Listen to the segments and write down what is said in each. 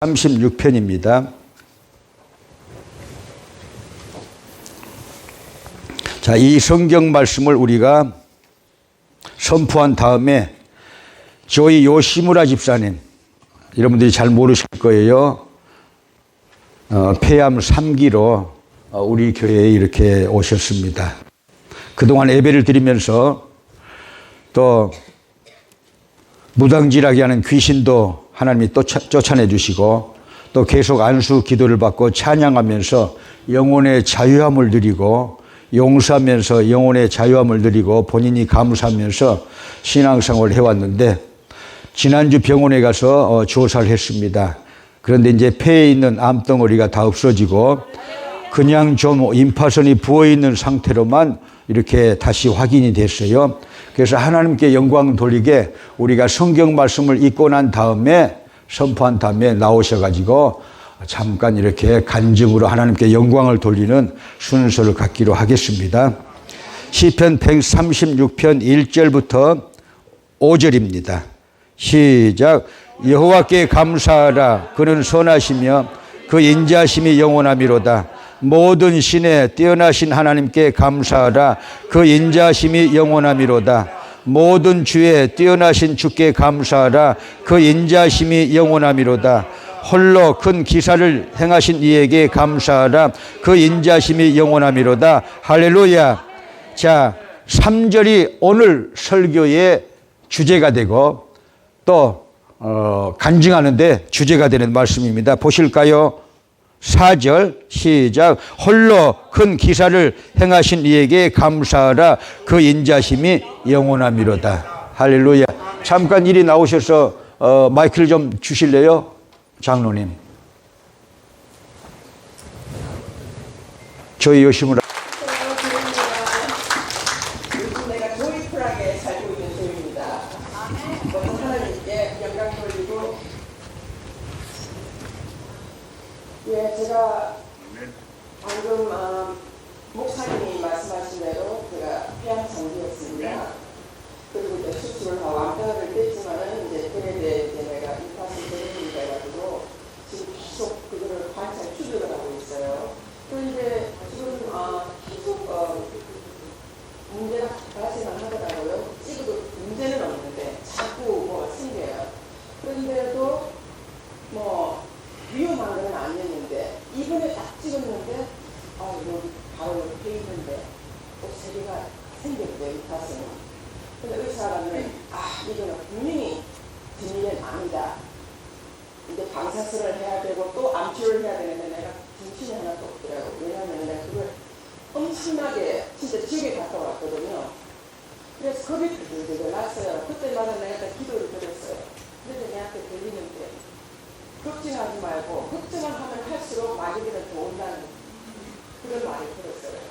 36편입니다. 자, 이 성경 말씀을 우리가 선포한 다음에 조이 요시무라 집사님, 여러분들이 잘 모르실 거예요. 폐암 3기로 우리 교회에 이렇게 오셨습니다. 그동안 예배를 드리면서 또 무당질하게 하는 귀신도 하나님이 또 쫓아내 주시고 또 계속 안수 기도를 받고 찬양하면서 영혼의 자유함을 누리고 용서하면서 영혼의 자유함을 누리고 본인이 감사하면서 신앙생활을 해왔는데 지난주 병원에 가서 조사를 했습니다. 그런데 이제 폐에 있는 암덩어리가 다 없어지고 그냥 좀 임파선이 부어있는 상태로만 이렇게 다시 확인이 됐어요. 그래서 하나님께 영광 돌리게 우리가 성경 말씀을 읽고 난 다음에 선포한 다음에 나오셔가지고 잠깐 이렇게 간증으로 하나님께 영광을 돌리는 순서를 갖기로 하겠습니다. 시편 136편 1절부터 5절입니다. 시작. 여호와께 감사하라. 그는 선하시며 그 인자심이 영원하미로다. 모든 신에 뛰어나신 하나님께 감사하라. 그 인자심이 영원하미로다. 모든 주에 뛰어나신 주께 감사하라. 그 인자심이 영원하미로다. 홀로 큰 기사를 행하신 이에게 감사하라. 그 인자심이 영원하미로다. 할렐루야. 자, 3절이 오늘 설교의 주제가 되고 또 간증하는데 주제가 되는 말씀입니다. 보실까요? 4절 시작. 홀로 큰 기사를 행하신 이에게 감사하라. 그 인자심이 영원하미로다. 할렐루야. 잠깐 이리 나오셔서 마이크를 좀 주실래요? 장로님. 조이 요시무라. 요즘 내가 조이풀하게 살고 있는 조입니다. 먼저 하나님께 영광 돌리고, 예, 제가 방금 목사님이 말씀하신 대로 제가 폐암 장기였습니다. 그리고 이제 수술을 하고 암벽을 뺐지만은 이제 그에 대해 이제 내가 임파선 대리인이 돼가지고 지금 계속 그거를 관찰 추적을 하고 있어요. 그런데 지금 계속 문제가 발생을 하더라고요. 찍어도 문제는 없는데 자꾸 뭐 생겨요. 그런데도 뭐 위험한 건 아니었는데 이번에 딱 찍었는데 여기 바로 옆에 있는데 또 세 개가 생겼대요. 이 가슴은. 근데 의사라면 이거는 분명히 진리는 암이다. 이제 방사선을 해야 되고 또 암치료를 해야 되는데 내가 정신이 하나도 없더라고. 왜냐하면 내가 그걸 엄청나게 진짜 지옥에 갔다 왔거든요. 그래서 겁이 들들들 났어요. 그때마다 내가 기도를 드렸어요. 그런데 내한테 들리는데 걱정하지 말고 걱정을 하면 할수록 마귀들은 더 온다는 그런 말을 들었어요.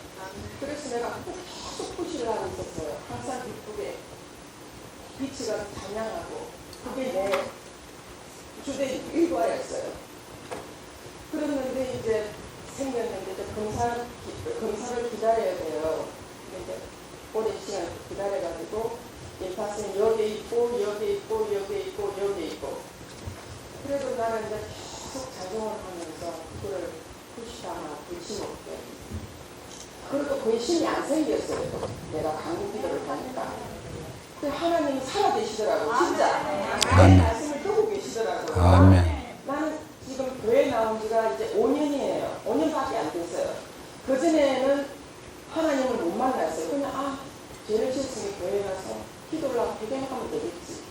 그래서 내가 계속 푸시를 하고 있었어요. 항상 기쁘게 빛이가 찬양하고 그게 내 주된 일과였어요. 그랬는데 이제 생겼는데 이제 검사를 기다려야 돼요. 이제 오랜 시간 기다려가지고 임파선이 여기 있고 여기 있고 여기 있고 여기 있고 그래도 나는 이제 계속 작용을 하면서 그거를 푸시하나 불심없게 그래도 근심이 안 생겼어요. 내가 강의 기도를 하니까. 근데 하나님이 살아계시더라고요. 진짜 내 말씀을 듣고 계시더라고요. 아멘. 나는 지금 교회 나온 지가 이제 5년이에요. 5년밖에 안 됐어요. 그전에는 하나님을 못 만났어요. 그냥 죄를 지었으니 교회 가서 기도를 하고 배경하면 되겠지.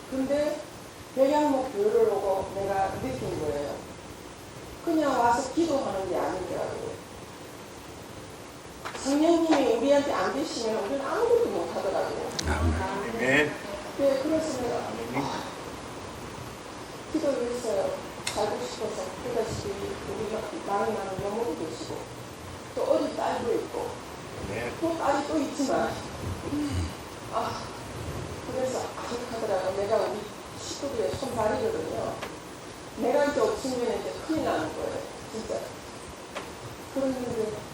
근데 백양목 교회를 오고 내가 느낀 거예요. 그냥 와서 기도하는 게 아니더라고요. 성령님이 우리한테 안 계시면 우리는 아무것도 못 하더라고요. 아멘. 네, 그래서 내가 기도를 했어요. 살고 싶어서. 그다시피 우리가 나이 많은 여모도 계시고 또 어린 딸도 있고 또 딸이 또 있지만 그래서 아득하더라고요. 내가 우리 식구들의 손발이거든요. 내가 이제 없으면 이제 큰일 나는 거예요. 진짜. 그랬는데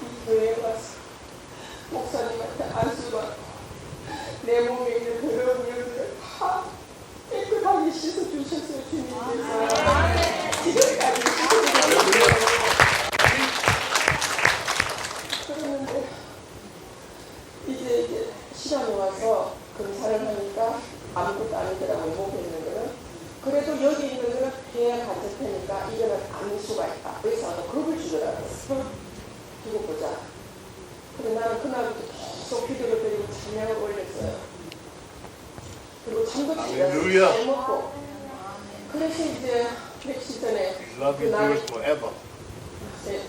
이 교회에 와서 목사님한테 안수받고 내 몸에 있는 더러운 영들을 다 깨끗하게 씻어주셨어요. 주님께서 지금까지 씻어주셨어요. 그러는데 이제 시간이 와서 검사를 하니까 아무것도 아니더라고요. 목에 있는 거는. 그래도 여기 있는 거는 폐에 간접하니까 이거는 아닐 수가 있다. 의사가 겁을 주더라고요. 두고 보자. 그래 나는 그날부터 계속 기도를 드리고 찬양을 올렸어요. 그리고 잠도 잘 먹고. 그래서 이제 며칠 전에 Love you, do it forever. 네.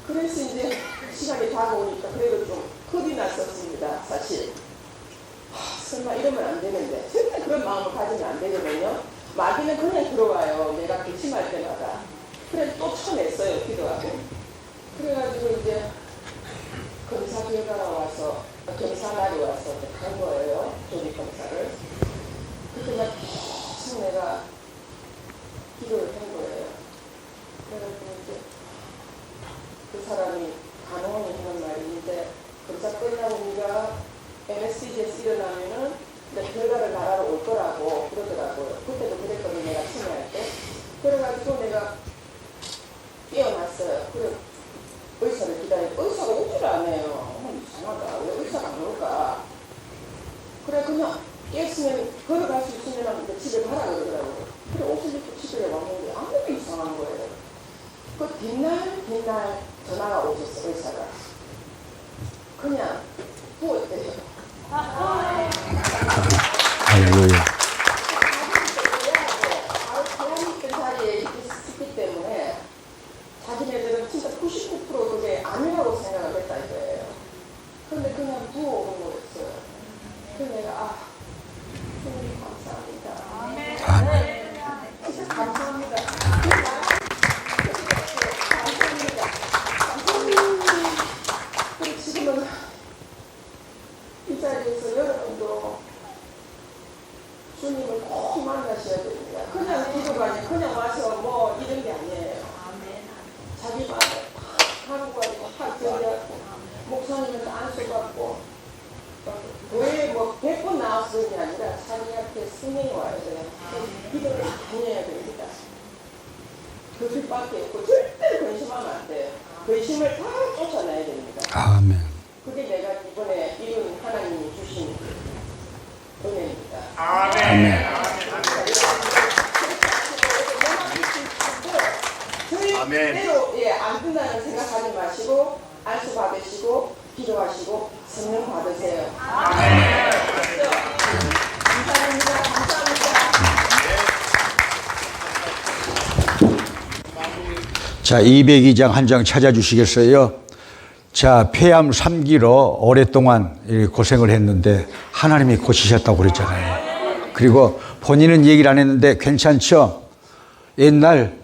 그래서 이제 시간이 다가오니까 그래도 좀 겁이 났었습니다. 사실 설마 이러면 안 되는데 절대 그런 마음을 가지면 안 되거든요. 마귀는 그냥 들어와요. 내가 기침할 때마다. 그래서 또 쳐냈어요. 기도하고. 그래가지고 이제 검사 결과가 와서 검사날이 와서 간 거예요. 조직 검사를. 그때 막 계속 내가 기도를 한 거예요. 그래가지고 이제 그 사람이 간호원이 하는 말이 있는데 검사 끝나고 네가 MSD에서 일어나면은 결과를 나라로 올 거라고 그러더라고요. 그때도 그랬거든요. 내가 참여할 때. 그래가지고 내가 깨어났어요. 그래 의사를 기다리고 의사가 오지를 않아요. 이상하다. 왜 의사가 안 올까? 그래 그냥 깼으면 걸어갈 수 있으면 집에 가라 그러더라고요. 그래 옷을 입고 집에 왔는데 아무도 이상한 거예요. 그 뒷날 전화가 오셨어. 의사가. 그냥 부었대요. 할렐루야. 가만히 있던 자리에 있기 때문에 자기네들은 진짜 99% 그게 아니라고 생각을 했다 이거예요. 근데 그냥 부어오는 거였어요. 그래서 내가 주님 감사합니다. 진짜 감사합니다. 감사합니다. 그리고 지금은 이 자리에서 여러분도 주님을 꼭 만나셔야 됩니다. 그냥 기도가 아니라 그냥 와서 뭐 이런 게 아니에요. 자기 마음에 팍 하고 가지고 팍 들여갖고 목사님한테 안수받고 왜 뭐 100번 나왔을 게 아니라 자기 앞에 승인이 와야 돼요. 기도를 많이 해야 됩니다. 그 길밖에 없고 절대 근심하면 안 돼요. 근심을 다 쫓아내야 됩니다. 아멘. 그게 내가 이번에 이룬 하나님이 주신 은혜입니다. 아멘. 저희대로 안 끝나는 생각하지 마시고 안수 받으시고 기도하시고 성령 받으세요. 감사합니다. 감사합니다. 자, 202장 한 장 찾아주시겠어요? 자, 폐암 3기로 오랫동안 고생을 했는데 하나님이 고치셨다고 그랬잖아요. 그리고 본인은 얘기를 안 했는데 괜찮죠? 옛날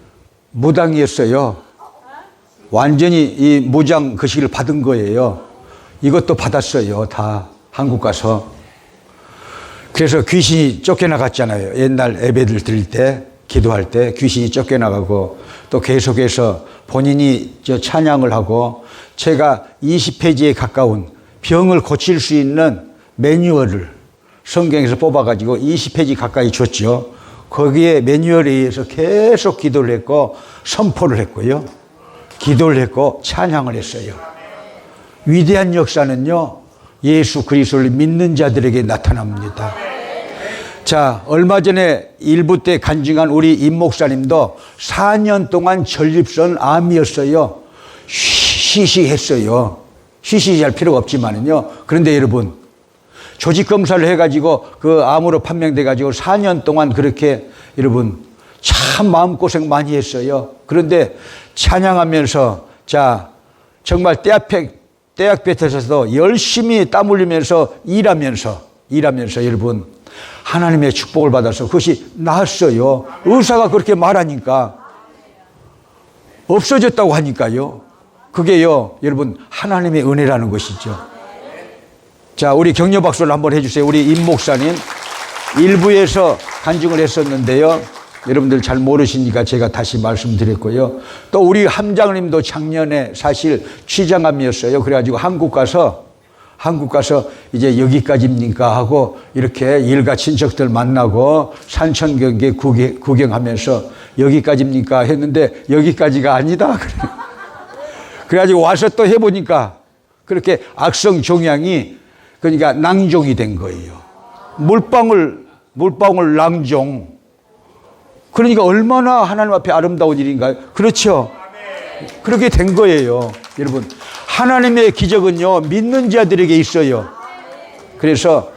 무당이었어요. 완전히 이 무장 거식을 받은 거예요. 이것도 받았어요. 다 한국 가서. 그래서 귀신이 쫓겨나갔잖아요. 옛날 예배들 드릴 때, 기도할 때 귀신이 쫓겨나가고 또 계속해서 본인이 찬양을 하고 제가 20페이지에 가까운 병을 고칠 수 있는 매뉴얼을 성경에서 뽑아가지고 20페이지 가까이 줬죠. 거기에 매뉴얼에 의해서 계속 기도를 했고 선포를 했고요. 기도를 했고 찬양을 했어요. 위대한 역사는요, 예수 그리스도를 믿는 자들에게 나타납니다. 자, 얼마 전에 일부 때 간증한 우리 임 목사님도 4년 동안 전립선 암이었어요. 시시했어요. 시시할 필요가 없지만은요. 그런데 여러분, 조직 검사를 해가지고 그 암으로 판명돼가지고 4년 동안 그렇게 여러분 참 마음고생 많이 했어요. 그런데 찬양하면서 자, 정말 떼약 볕에서도 열심히 땀 흘리면서 일하면서 여러분 하나님의 축복을 받아서 그것이 나았어요. 의사가 그렇게 말하니까 없어졌다고 하니까요. 그게요, 여러분 하나님의 은혜라는 것이죠. 자, 우리 격려 박수를 한번 해주세요. 우리 임 목사님 일부에서 간증을 했었는데요. 여러분들 잘 모르시니까 제가 다시 말씀드렸고요. 또 우리 함장님도 작년에 사실 취장암이었어요. 그래가지고 한국 가서 한국 가서 이제 여기까지입니까 하고 이렇게 일가 친척들 만나고 산천 경계 구경하면서 여기까지입니까 했는데 여기까지가 아니다. 그래가지고 와서 또 해보니까 그렇게 악성 종양이 그러니까 낭종이 된 거예요. 물방울 낭종. 그러니까 얼마나 하나님 앞에 아름다운 일인가요? 그렇죠. 그렇게 된 거예요. 여러분, 하나님의 기적은요, 믿는 자들에게 있어요. 그래서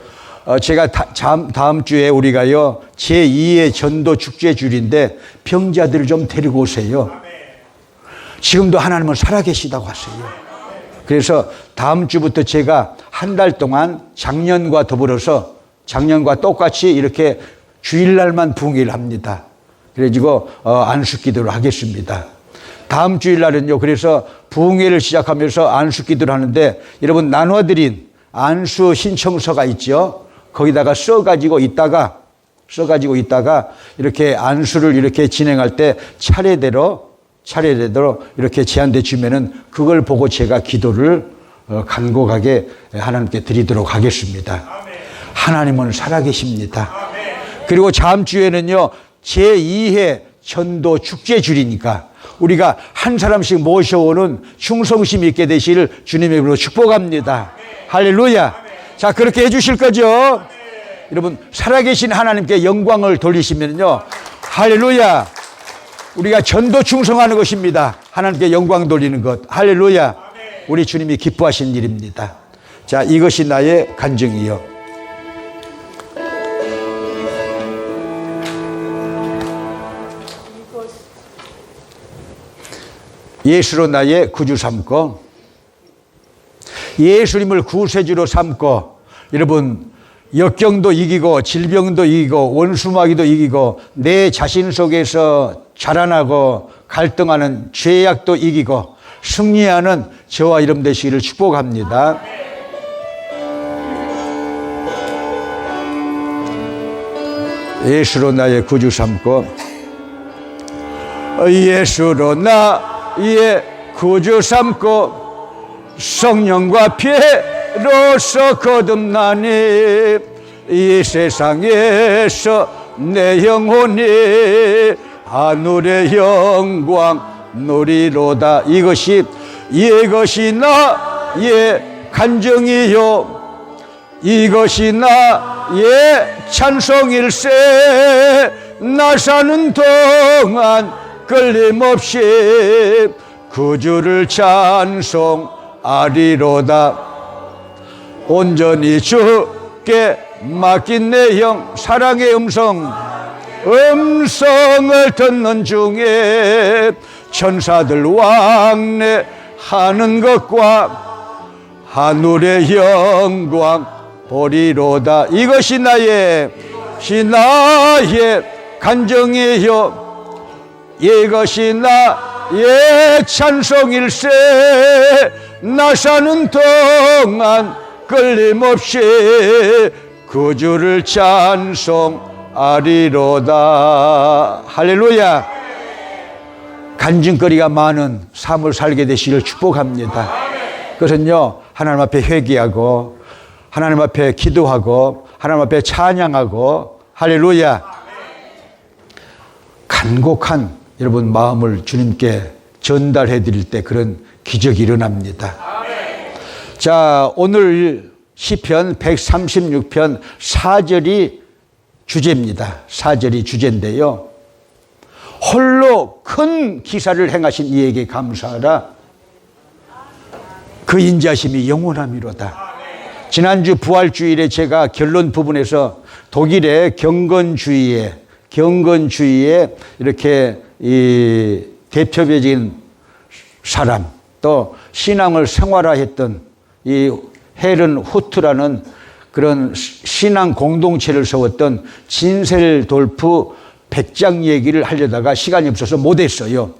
제가 다음 주에 우리가요, 제2의 전도 축제 줄인데 병자들을 좀 데리고 오세요. 지금도 하나님은 살아계시다고 하세요. 그래서 다음 주부터 제가 한 달 동안 작년과 더불어서 작년과 똑같이 이렇게 주일날만 부흥회를 합니다. 그래가지고 안수 기도를 하겠습니다. 다음 주일날은요, 그래서 부흥회를 시작하면서 안수 기도를 하는데 여러분 나눠드린 안수 신청서가 있죠. 거기다가 써가지고 있다가 이렇게 안수를 이렇게 진행할 때 차례대로 이렇게 제안돼 주면은 그걸 보고 제가 기도를 간곡하게 하나님께 드리도록 하겠습니다. 하나님은 살아계십니다. 그리고 다음 주에는요, 제2회 전도 축제 줄이니까 우리가 한 사람씩 모셔오는 충성심 있게 되시를 주님의 이름으로 축복합니다. 할렐루야. 자, 그렇게 해주실 거죠? 여러분, 살아계신 하나님께 영광을 돌리시면요, 할렐루야. 우리가 전도 충성하는 것입니다. 하나님께 영광 돌리는 것. 할렐루야. 우리 주님이 기뻐하신 일입니다. 자, 이것이 나의 간증이요. 예수로 나의 구주 삼고 예수님을 구세주로 삼고 여러분 역경도 이기고 질병도 이기고 원수마귀도 이기고 내 자신 속에서 자라나고 갈등하는 죄악도 이기고 승리하는 저와 여러분 되시기를 축복합니다. 예수로 나의 구주 삼고 예수로 나의 구주 삼고 성령과 피로서 거듭나니 이 세상에서 내 영혼이 하늘의 영광 누리로다. 이것이 나의 간증이요 이것이 나의 찬송일세. 나 사는 동안 끊임없이 구주를 찬송하리로다. 온전히 주께 맡긴 내 영 사랑의 음성을 듣는 중에 천사들 왕래하는 것과 하늘의 영광 보리로다. 이것이 나의 간증이요 이것이 나의 찬송일세. 나 사는 동안 끊임없이 구주를 찬송하리로다. 할렐루야. 간증거리가 많은 삶을 살게 되시기를 축복합니다. 그것은요, 하나님 앞에 회개하고 하나님 앞에 기도하고 하나님 앞에 찬양하고 할렐루야. 간곡한 여러분 마음을 주님께 전달해 드릴 때 그런 기적이 일어납니다. 자, 오늘 시편 136편 4절이 주제입니다. 4절이 주제인데요. 홀로 큰 기사를 행하신 이에게 감사하라. 그 인자심이 영원함이로다. 지난주 부활주일에 제가 결론 부분에서 독일의 경건주의에 이렇게 이 대표적인 사람 또 신앙을 생활화했던 이 헬은 후트라는 그런 신앙 공동체를 세웠던 진셀돌프 백장 얘기를 하려다가 시간이 없어서 못했어요.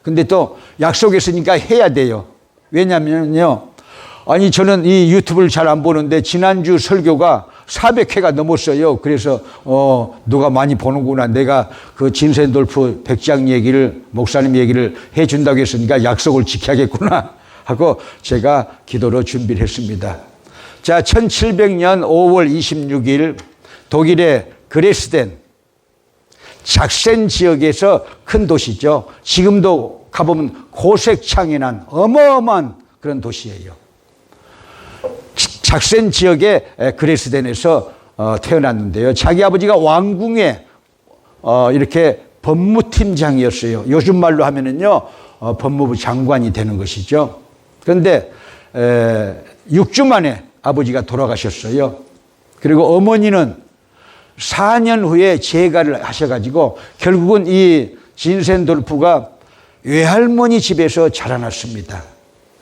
근데 또 약속했으니까 해야 돼요. 왜냐면요, 아니 저는 이 유튜브를 잘 안 보는데 지난주 설교가 400회가 넘었어요. 그래서 누가 많이 보는구나. 내가 그 진센돌프 백장 얘기를 목사님 얘기를 해준다고 했으니까 약속을 지켜야겠구나 하고 제가 기도로 준비를 했습니다. 자, 1700년 5월 26일 독일의 그레스덴 작센 지역에서 큰 도시죠. 지금도 가보면 고색창이 난 어마어마한 그런 도시예요. 작센 지역의 그레스덴에서 태어났는데요. 자기 아버지가 왕궁의 이렇게 법무팀장이었어요. 요즘 말로 하면은요, 법무부 장관이 되는 것이죠. 그런데 6주 만에 아버지가 돌아가셨어요. 그리고 어머니는 4년 후에 재가를 하셔가지고 결국은 이 진센돌프가 외할머니 집에서 자라났습니다.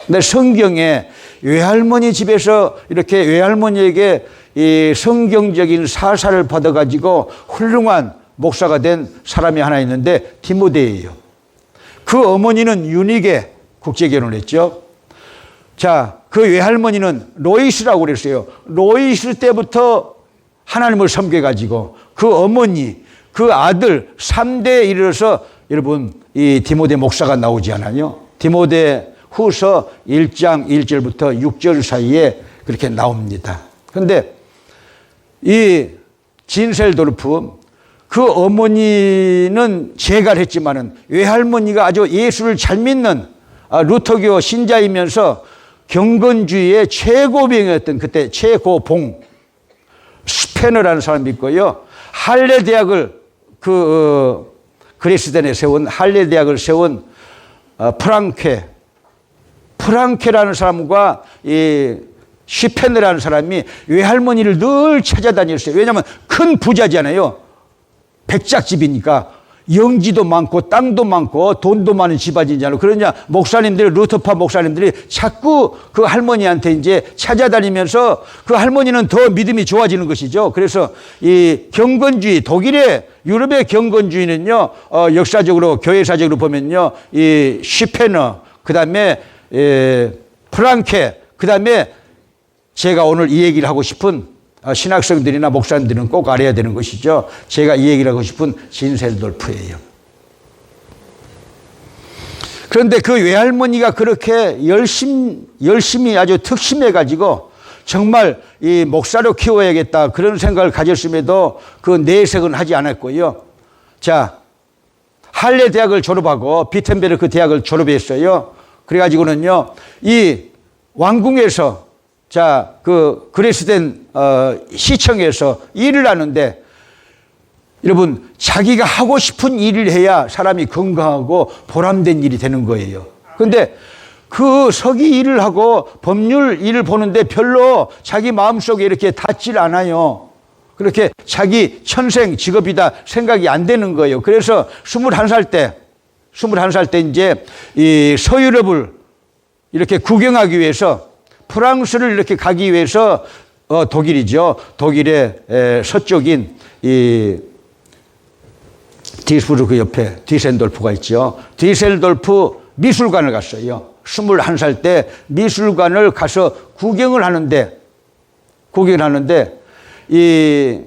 근데 성경에 외할머니 집에서 이렇게 외할머니에게 이 성경적인 사사를 받아가지고 훌륭한 목사가 된 사람이 하나 있는데 디모데예요. 그 어머니는 유닉에 국제결혼을 했죠. 자, 그 외할머니는 로이스라고 그랬어요. 로이스 때부터 하나님을 섬겨가지고 그 어머니, 그 아들 3대에 이르러서 여러분 이 디모데 목사가 나오지 않아요? 디모데 후서 1장 1절부터 6절 사이에 그렇게 나옵니다. 그런데 이 진셀도르프 그 어머니는 재가를 했지만은 외할머니가 아주 예수를 잘 믿는 루터교 신자이면서 경건주의의 최고봉이었던 그때 최고봉 스페너라는 사람이 있고요. 할레 대학을 그레스덴에 세운 할레 대학을 세운 프랑케라는 사람과 이 시페너라는 사람이 외할머니를 늘 찾아다녔어요. 왜냐하면 큰 부자잖아요. 백작집이니까 영지도 많고 땅도 많고 돈도 많은 집안이잖아요. 그러냐 목사님들 루터파 목사님들이 자꾸 그 할머니한테 이제 찾아다니면서 그 할머니는 더 믿음이 좋아지는 것이죠. 그래서 이 경건주의 독일의 유럽의 경건주의는요 역사적으로 교회사적으로 보면요 이 시페너 그다음에 프랑케 그다음에 제가 오늘 이 얘기를 하고 싶은 신학생들이나 목사님들은 꼭 알아야 되는 것이죠. 제가 이 얘기를 하고 싶은 진셀돌프예요. 그런데 그 외할머니가 그렇게 열심히 아주 특심해가지고 정말 이 목사로 키워야겠다 그런 생각을 가졌음에도 그 내색은 하지 않았고요. 자, 할레 대학을 졸업하고 비텐베르크 대학을 졸업했어요. 그래가지고는요, 이 왕궁에서 자, 그 그레스덴 시청에서 일을 하는데 여러분 자기가 하고 싶은 일을 해야 사람이 건강하고 보람된 일이 되는 거예요. 그런데 그 서기 일을 하고 법률 일을 보는데 별로 자기 마음속에 이렇게 닿질 않아요. 그렇게 자기 천생 직업이다 생각이 안 되는 거예요. 그래서 21살 때 이제 이 서유럽을 이렇게 구경하기 위해서 프랑스를 이렇게 가기 위해서 독일이죠. 독일의 서쪽인 이 디스부르크 옆에 디센돌프가 있죠. 디셀돌프 미술관을 갔어요. 21살 때 미술관을 가서 구경을 하는데 이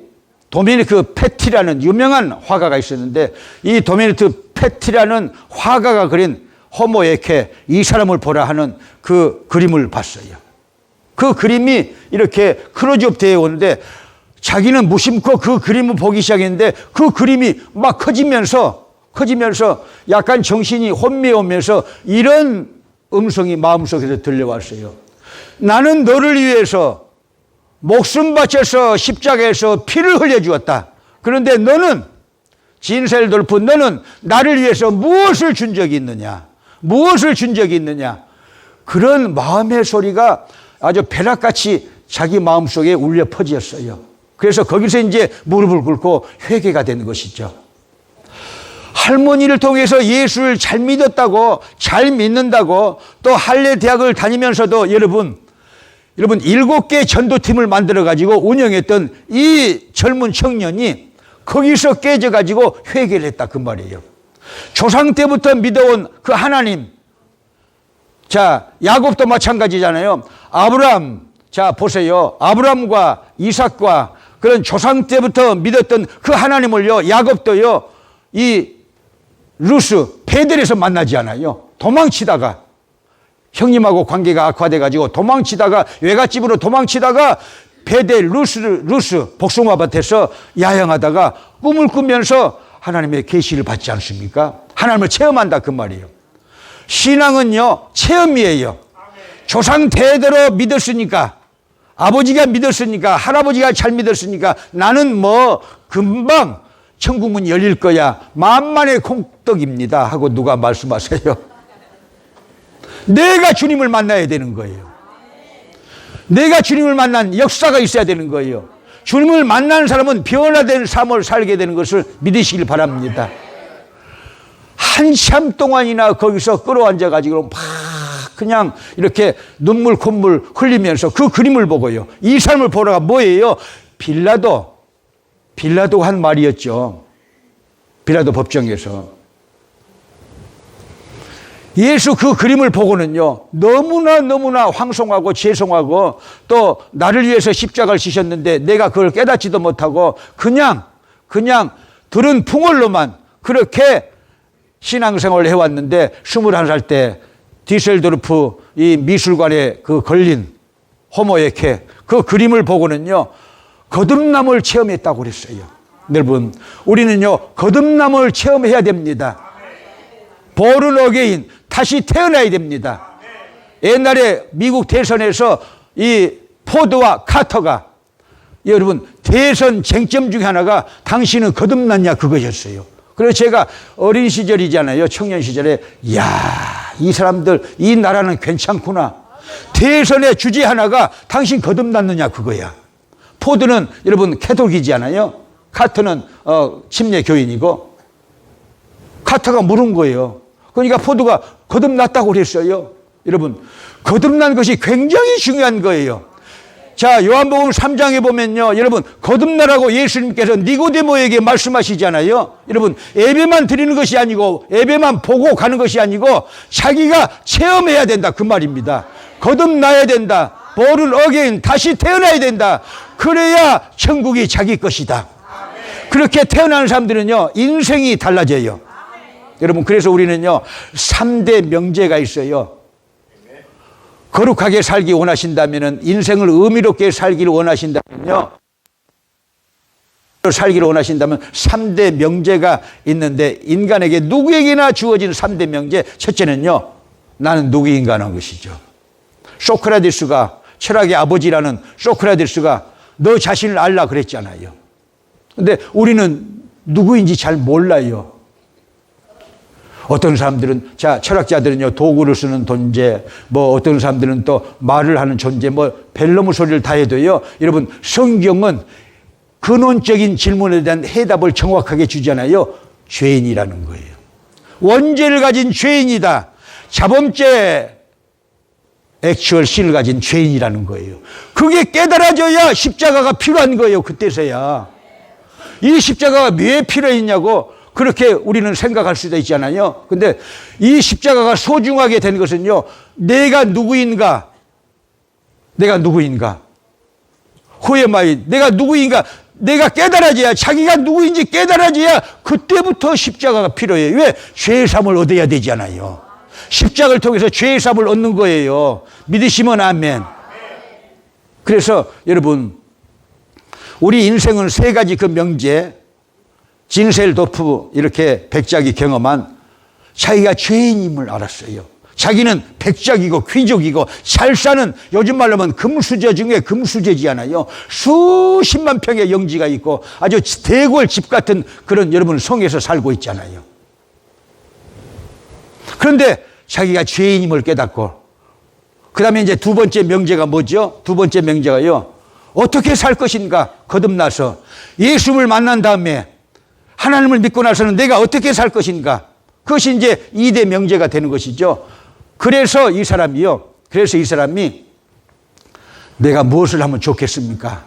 도미니크 페티라는 유명한 화가가 있었는데 이 도미니크 페티라는 화가가 그린 호모 에케 이 사람을 보라 하는 그 그림을 봤어요. 그 그림이 이렇게 클로즈업 되어 오는데 자기는 무심코 그 그림을 보기 시작했는데 그 그림이 막 커지면서 약간 정신이 혼미해오면서 이런 음성이 마음속에서 들려왔어요. 나는 너를 위해서 목숨 바쳐서 십자가에서 피를 흘려주었다. 그런데 너는 진셀돌프 너는 나를 위해서 무엇을 준 적이 있느냐? 그런 마음의 소리가 아주 벼락같이 자기 마음속에 울려 퍼졌어요. 그래서 거기서 이제 무릎을 꿇고 회개가 되는 것이죠. 할머니를 통해서 예수를 잘 믿었다고 잘 믿는다고 또 할례 대학을 다니면서도 여러분 7개 전도팀을 만들어 가지고 운영했던 이 젊은 청년이 거기서 깨져 가지고 회개를 했다 그 말이에요. 조상 때부터 믿어온 그 하나님. 자, 야곱도 마찬가지잖아요. 아브람, 자 보세요. 아브람과 이삭과 그런 조상 때부터 믿었던 그 하나님을요, 야곱도요, 이 루스 베델에서 만나지 않아요. 도망치다가 형님하고 관계가 악화돼가지고 도망치다가 외갓집으로 도망치다가 베델 루스 복숭아밭에서 야영하다가 꿈을 꾸면서 하나님의 계시를 받지 않습니까? 하나님을 체험한다 그 말이에요. 신앙은요 체험이에요. 조상 대대로 믿었으니까, 아버지가 믿었으니까, 할아버지가 잘 믿었으니까 나는 뭐 금방 천국문 열릴 거야, 만만의 콩떡입니다 하고 누가 말씀하세요? 내가 주님을 만나야 되는 거예요. 내가 주님을 만난 역사가 있어야 되는 거예요. 주님을 만나는 사람은 변화된 삶을 살게 되는 것을 믿으시길 바랍니다. 한참 동안이나 거기서 끌어앉아가지고 막 그냥 이렇게 눈물 콧물 흘리면서 그 그림을 보고요, 이 삶을 보러가 뭐예요? 빌라도 한 말이었죠. 빌라도 법정에서 예수 그 그림을 보고는요 너무나 황송하고 죄송하고, 또 나를 위해서 십자가를 지셨는데 내가 그걸 깨닫지도 못하고 그냥 들은 풍월로만 그렇게 신앙생활을 해왔는데, 21살 때 디셀도르프 이 미술관에 그 걸린 호모에케 그 그림을 보고는요 거듭남을 체험했다고 그랬어요. 여러분, 우리는요 거듭남을 체험해야 됩니다. born again, 다시 태어나야 됩니다. 옛날에 미국 대선에서 이 포드와 카터가, 여러분 대선 쟁점 중에 하나가 당신은 거듭났냐 그것이었어요. 그래서 제가 어린 시절이잖아요. 청년 시절에, 이 사람들 이 나라는 괜찮구나. 대선의 주제 하나가 당신 거듭났느냐 그거야. 포드는 여러분 캐톨릭이잖아요. 카터는 침례 교인이고, 카터가 물은 거예요. 그러니까 포드가 거듭났다고 그랬어요. 여러분, 거듭난 것이 굉장히 중요한 거예요. 자, 요한복음 3장에 보면요, 여러분 거듭나라고 예수님께서 니고데모에게 말씀하시잖아요. 여러분, 예배만 드리는 것이 아니고, 예배만 보고 가는 것이 아니고 자기가 체험해야 된다 그 말입니다. 거듭나야 된다. born again, 다시 태어나야 된다. 그래야 천국이 자기 것이다. 그렇게 태어나는 사람들은요 인생이 달라져요. 여러분, 그래서 우리는요 3대 명제가 있어요. 거룩하게 살기 원하신다면, 인생을 의미롭게 살기를 원하신다면요, 살기를 원하신다면 3대 명제가 있는데, 인간에게 누구에게나 주어진 3대 명제, 첫째는요 나는 누구인가 하는 것이죠. 소크라테스가, 철학의 아버지라는 소크라테스가 너 자신을 알라 그랬잖아요. 근데 우리는 누구인지 잘 몰라요. 어떤 사람들은, 자, 철학자들은요 도구를 쓰는 존재, 뭐 어떤 사람들은 또 말을 하는 존재, 뭐 벨로무 소리를 다 해도요, 여러분 성경은 근원적인 질문에 대한 해답을 정확하게 주잖아요. 죄인이라는 거예요. 원죄를 가진 죄인이다. 자범죄 액츄얼 신을 가진 죄인이라는 거예요. 그게 깨달아져야 십자가가 필요한 거예요. 그때서야. 이 십자가가 왜 필요했냐고 그렇게 우리는 생각할 수도 있잖아요. 근데 이 십자가가 소중하게 된 것은요, 내가 누구인가? 후에마이, 내가 누구인가? 내가 깨달아져야, 자기가 누구인지 깨달아져야 그때부터 십자가가 필요해요. 왜? 죄사함을 얻어야 되잖아요. 십자가를 통해서 죄사함을 얻는 거예요. 믿으시면 아멘. 그래서 여러분, 우리 인생은 3가지 그 명제, 진셀도프 이렇게 백작이 경험한, 자기가 죄인임을 알았어요. 자기는 백작이고 귀족이고 잘 사는, 요즘 말로 하면 금수저 중에 금수저지않아요. 수십만 평의 영지가 있고 아주 대궐 집 같은 그런 여러분 성에서 살고 있잖아요. 그런데 자기가 죄인임을 깨닫고, 그 다음에 이제 2번째 명제가 뭐죠? 2번째 명제가요, 어떻게 살 것인가? 거듭나서 예수를 만난 다음에 하나님을 믿고 나서는 내가 어떻게 살 것인가? 그것이 이제 2대 명제가 되는 것이죠. 그래서 이 사람이 내가 무엇을 하면 좋겠습니까?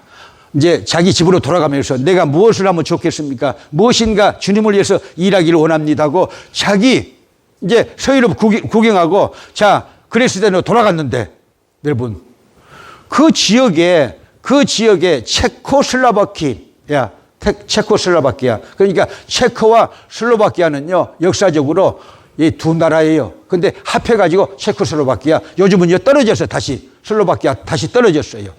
이제 자기 집으로 돌아가면서 내가 무엇을 하면 좋겠습니까? 무엇인가 주님을 위해서 일하기를 원합니다고 자기 이제 서유럽 구경하고, 자, 그리스도로 돌아갔는데, 여러분, 그 지역에 체코슬로바키아, 그러니까 체코와 슬로바키아는요 역사적으로 이 두 나라예요. 근데 합해가지고 체코슬로바키아, 요즘은 떨어져서 다시 슬로바키아 다시 떨어졌어요.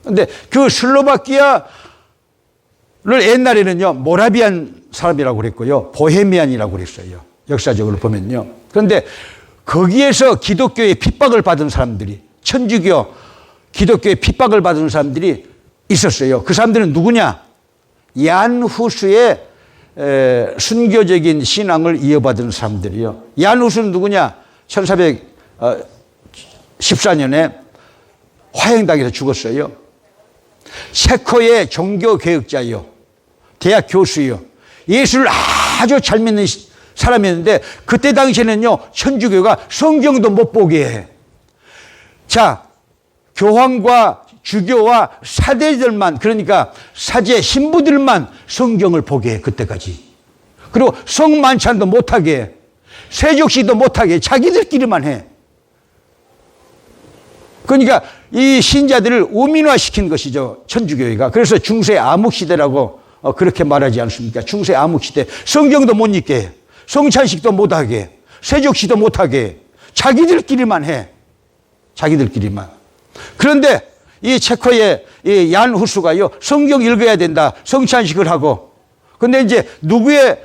근데 그 슬로바키아를 옛날에는요, 모라비안 사람이라고 그랬고요, 보헤미안이라고 그랬어요. 역사적으로 보면요. 그런데 거기에서 기독교의 핍박을 받은 사람들이, 천주교 기독교의 핍박을 받은 사람들이 있었어요. 그 사람들은 누구냐? 얀 후스의 순교적인 신앙을 이어받은 사람들이요. 얀 후스는 누구냐? 1414년에 화형당해서 죽었어요. 체코의 종교개혁자요, 대학 교수요, 예수를 아주 잘 믿는 사람이었는데 그때 당시에는요, 천주교가 성경도 못 보게 해. 자, 교황과 주교와 사대들만, 그러니까 사제 신부들만 성경을 보게 해, 그때까지. 그리고 성만찬도 못하게 해, 세족시도 못하게 해, 자기들끼리만 해. 그러니까 이 신자들을 우민화시킨 것이죠, 천주교회가. 그래서 중세 암흑시대라고 그렇게 말하지 않습니까? 중세 암흑시대. 성경도 못 읽게 해, 성찬식도 못하게 해, 세족시도 못하게 해, 자기들끼리만 해. 자기들끼리만. 그런데 이 체코의 이 얀 후스가요, 성경 읽어야 된다, 성찬식을 하고. 근데 이제 누구의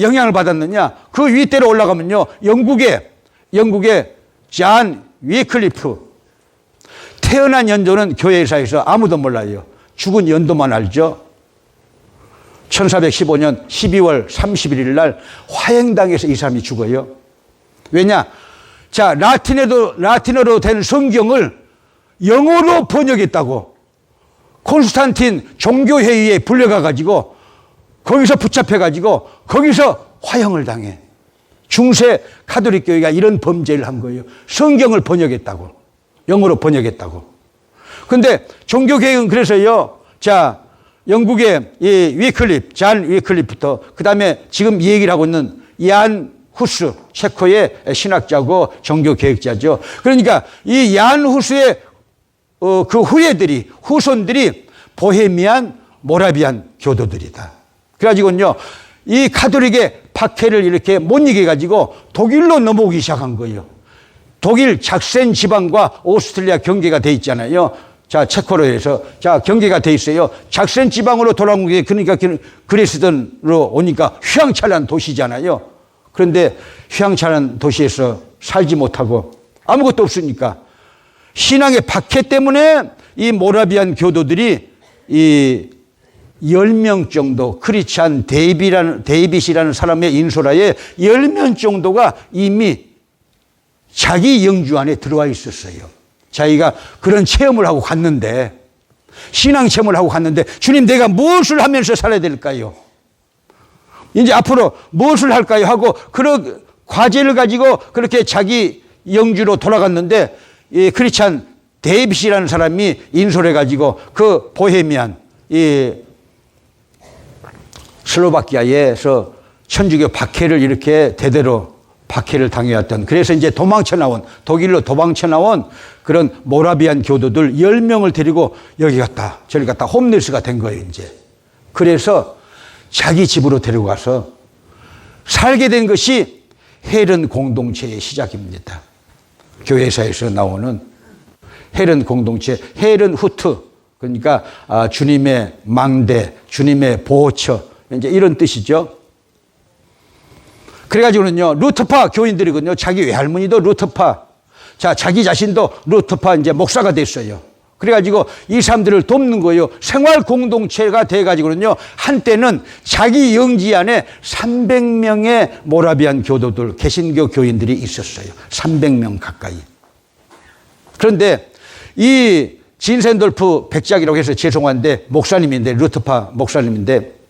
영향을 받았느냐? 그 윗대로 올라가면요, 영국의 잔 위클리프. 태어난 연도는 교회사에서 아무도 몰라요. 죽은 연도만 알죠. 1415년 12월 31일 날 화형당해서 이 사람이 죽어요. 왜냐? 자, 라틴어로 된 성경을 영어로 번역했다고 콘스탄틴 종교회의에 불려가가지고 거기서 붙잡혀가지고 거기서 화형을 당해. 중세 가톨릭 교회가 이런 범죄를 한 거예요. 성경을 번역했다고, 영어로 번역했다고. 근데 종교개혁은 그래서요, 자, 영국의 이 위클립, 잔 위클립부터, 그 다음에 지금 이 얘기를 하고 있는 얀 후스, 체코의 신학자고 종교개혁자죠. 그러니까 이 얀 후스의 그 후손들이 보헤미안, 모라비안 교도들이다. 그래가지고요, 이 가톨릭의 박해를 이렇게 못 이겨가지고 독일로 넘어오기 시작한 거예요. 독일 작센 지방과 오스트리아 경계가 돼 있잖아요. 자, 체코로 해서, 자, 경계가 돼 있어요. 작센 지방으로 돌아온 게, 그러니까 그리스도로 오니까 휘황찬란 도시잖아요. 그런데 휘황찬란 도시에서 살지 못하고 아무것도 없으니까 신앙의 박해 때문에 이 모라비안 교도들이 이 10명 정도, 크리스찬 데이빗이라는 사람의 인솔하에 10명 정도가 이미 자기 영주 안에 들어와 있었어요. 자기가 그런 체험을 하고 갔는데, 신앙 체험을 하고 갔는데, 주님, 내가 무엇을 하면서 살아야 될까요? 이제 앞으로 무엇을 할까요? 하고 그런 과제를 가지고 그렇게 자기 영주로 돌아갔는데, 이 크리스찬 데이빗이라는 사람이 인솔해가지고 그 보헤미안, 이 슬로바키아에서 천주교 박해를 이렇게 대대로 박해를 당해왔던, 그래서 이제 독일로 도망쳐 나온 그런 모라비안 교도들 10명을 데리고 여기 갔다 저기 갔다 홈리스가 된 거예요, 이제. 그래서 자기 집으로 데리고 가서 살게 된 것이 헬은 공동체의 시작입니다. 교회사에서 나오는 헬은 공동체, 헬은 후트, 그러니까 주님의 망대, 주님의 보호처, 이제 이런 뜻이죠. 그래가지고는요, 루터파 교인들이거든요. 자기 외할머니도 루터파. 자, 자기 자신도 루터파 이제 목사가 됐어요. 그래가지고 이 사람들을 돕는 거예요. 생활 공동체가 돼가지고는요, 한때는 자기 영지 안에 300명의 모라비안 교도들, 개신교 교인들이 있었어요. 300명 가까이. 그런데 이 진센돌프 백작이라고 해서 죄송한데 목사님인데, 루터파 목사님인데,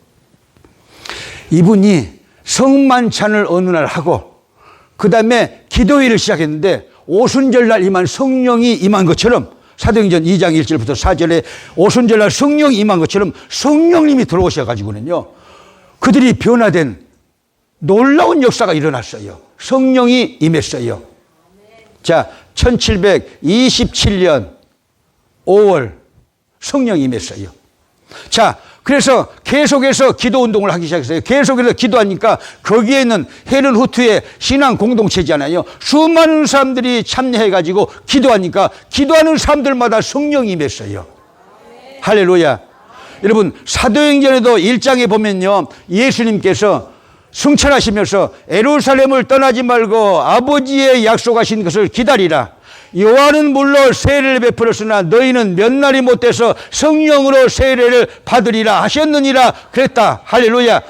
이분이 성만찬을 어느 날 하고 그 다음에 기도회를 시작했는데 오순절날 성령이 임한 것처럼, 사도행전 2장 1절부터 4절에 오순절날 성령이 임한 것처럼 성령님이 들어오셔가지고는요, 그들이 변화된 놀라운 역사가 일어났어요. 성령이 임했어요. 자, 1727년 5월 성령이 임했어요. 자, 그래서 계속해서 기도 운동을 하기 시작했어요. 계속해서 기도하니까 거기에 있는 헤른 후트의 신앙 공동체잖아요. 수많은 사람들이 참여해가지고 기도하니까 기도하는 사람들마다 성령이 임했어요. 할렐루야. 여러분, 사도행전에도 1장에 보면요, 예수님께서 승천하시면서 예루살렘을 떠나지 말고 아버지의 약속하신 것을 기다리라. 요한은 물론 세례를 베풀었으나 너희는 몇 날이 못돼서 성령으로 세례를 받으리라 하셨느니라 그랬다. 할렐루야.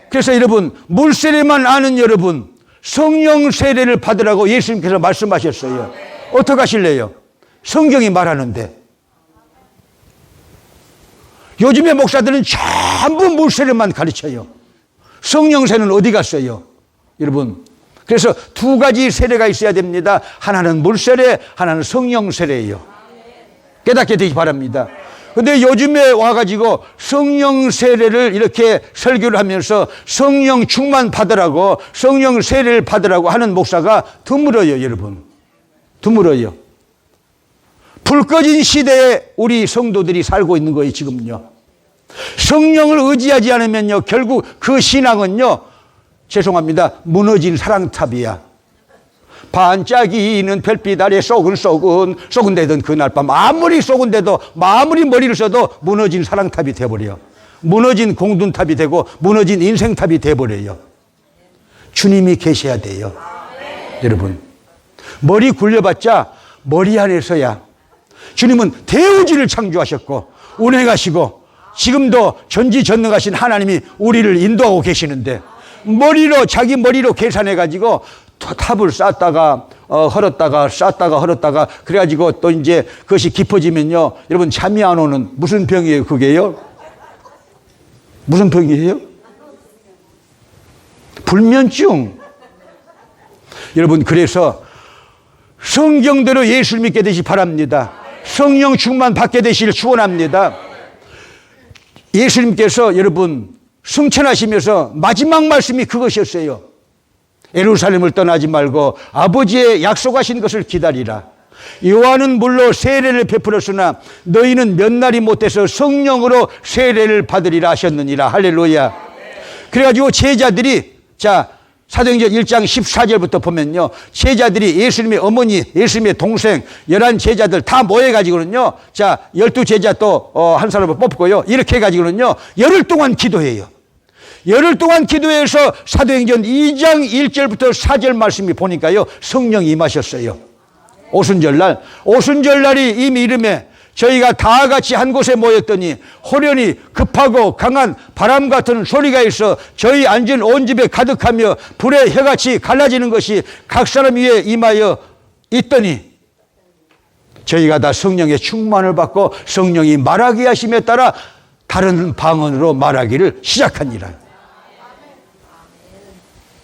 그래서 여러분, 물세례만 아는 여러분, 성령 세례를 받으라고 예수님께서 말씀하셨어요. 어떻게 하실래요? 성경이 말하는데. 요즘의 목사들은 전부 물세례만 가르쳐요. 성령세는 어디 갔어요? 여러분, 그래서 두 가지 세례가 있어야 됩니다. 하나는 물세례, 하나는 성령세례예요. 깨닫게 되기 바랍니다. 근데 요즘에 와가지고 성령 세례를 이렇게 설교를 하면서 성령 충만 받으라고, 성령 세례를 받으라고 하는 목사가 드물어요, 여러분. 드물어요. 불 꺼진 시대에 우리 성도들이 살고 있는 거예요, 지금요. 성령을 의지하지 않으면요, 결국 그 신앙은요, 죄송합니다, 무너진 사랑탑이야. 반짝이는 별빛 아래 쏘근대던 그날 밤, 아무리 쏘근대도, 아무리 머리를 써도 무너진 사랑탑이 돼버려. 무너진 공둔탑이 되고 무너진 인생탑이 돼버려요. 주님이 계셔야 돼요. 여러분, 머리 굴려봤자 머리 안에서야. 주님은 대우지를 창조하셨고 운행하시고 지금도 전지전능하신 하나님이 우리를 인도하고 계시는데, 머리로, 자기 머리로 계산해가지고 탑을 쌓다가 헐었다가 쌓다가 헐었다가 그래가지고 또 이제 그것이 깊어지면요, 여러분, 잠이 안 오는 무슨 병이에요, 그게요? 무슨 병이에요? 불면증. 여러분, 그래서 성경대로 예수를 믿게 되시 바랍니다. 성령 충만 받게 되시길 축원합니다. 예수님께서 여러분 승천하시면서 마지막 말씀이 그것이었어요. 예루살렘을 떠나지 말고 아버지의 약속하신 것을 기다리라. 요한은 물로 세례를 베풀었으나 너희는 몇 날이 못해서 성령으로 세례를 받으리라 하셨느니라. 할렐루야. 그래가지고 제자들이, 자, 사도행전 1장 14절부터 보면요, 제자들이 예수님의 어머니, 예수님의 동생, 11 제자들 다 모여가지고는요, 자, 12 제자 또 한 사람을 뽑고요, 이렇게 해가지고는요, 열흘 동안 기도해요. 열흘 동안 기도해서 사도행전 2장 1절부터 4절 말씀이 보니까요, 성령이 임하셨어요. 오순절날이 이미 이름에 저희가 다 같이 한 곳에 모였더니 호련히 급하고 강한 바람 같은 소리가 있어 저희 앉은 온 집에 가득하며 불의 혀같이 갈라지는 것이 각 사람 위에 임하여 있더니 저희가 다 성령의 충만을 받고 성령이 말하게 하심에 따라 다른 방언으로 말하기를 시작하니라.